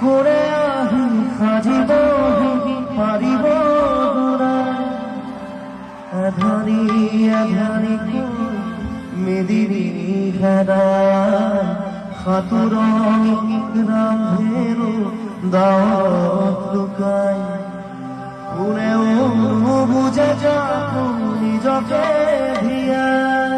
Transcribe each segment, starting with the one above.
করে আহি সাজিব পাৰিব আধাৰি আধাৰি মেদিনী হেৰাই সাঁতোৰনি ৰান্ধেৰো দাঁত লুকাই কোনেও নুবুজে যাকো নিজকে ধিয়াই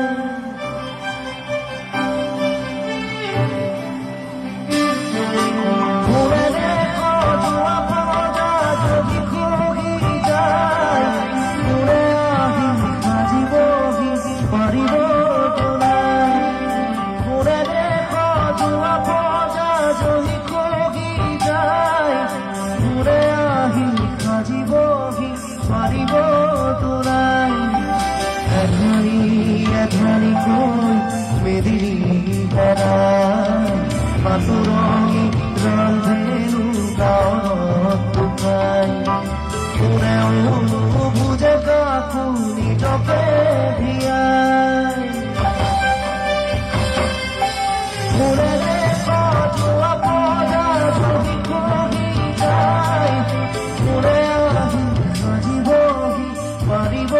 ধানি কই মেদিনী হেৰাই সাঁতোৰনি ৰান্ধেৰো দাঁত লুকাই কোনেও নুবুজে কাকো নিজকে ধিয়াই কোনেৰে সজোৱা পজা যদি খহি যায় কোনে আহি সাজিবহি পাৰিব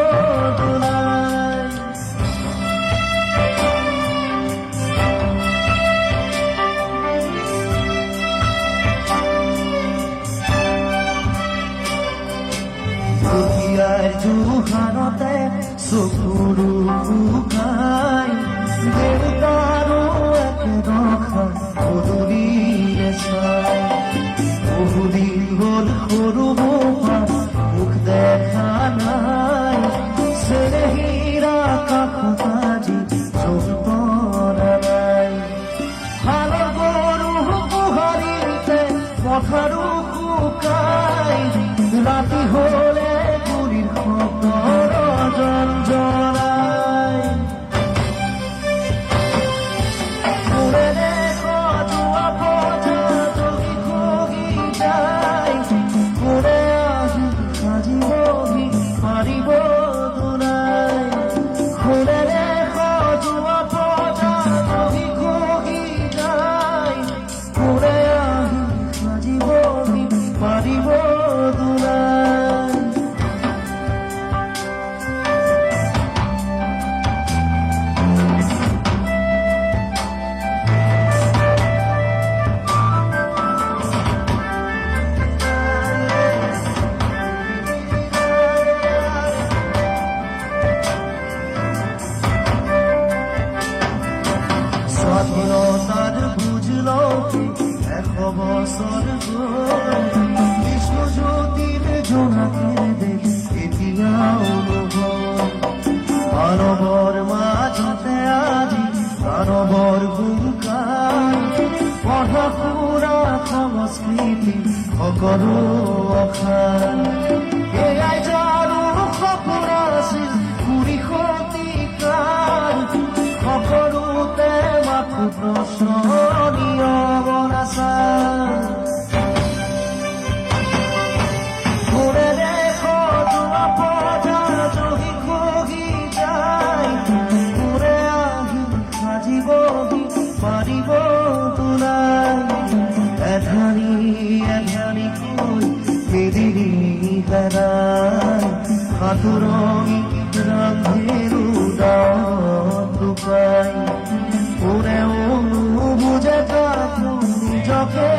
তোলাই জুহানতে চকুৰু শুকাই দেউতাৰো একেদখা পদূলিৰে চাই বহুদিন হ'ল সৰু বৌমা মুখ দেখা নাই চেৰেহীৰা কাষত আজি যৌতৰা নাই হালৰ গৰু গোহাৰিতে পথাৰো শুকাই ৰাতি হ'লে জঞ্জনাই কোনেৰে সজোৱা পজা যদি খহি যায় কোনে আহি সাজিবহি পাৰিব তোলাই কোনেৰে সজোৱা পজা যদি খহি যায় কোনে আহি সাজিবহি পাৰিব তোলাই স্বাধীনতার বুঝল 100 বছর বিশ্বজ্যোতির জোনাকে দেখি এতিয়াও মানৱৰ মাজতে আজি মানৱৰ গুণগান পঢ়া শুনা সংস্কৃতি সকলো অখান এয়াই জানো সপোন আছিল 20 শতিকাৰ সকলোতে মাথো প্ৰশ্নীয় বনাছা কোনেৰে সজোৱা পজা যদি খহি যায় কোনে আহি সাজিবহি পাৰিব তোলাই এধানি এধানি কৈ মেদিনী হেৰাই সাঁতোৰনি ৰান্ধেৰো দাঁত লুকাই কোনেও নুবুজে কাকো নিজকে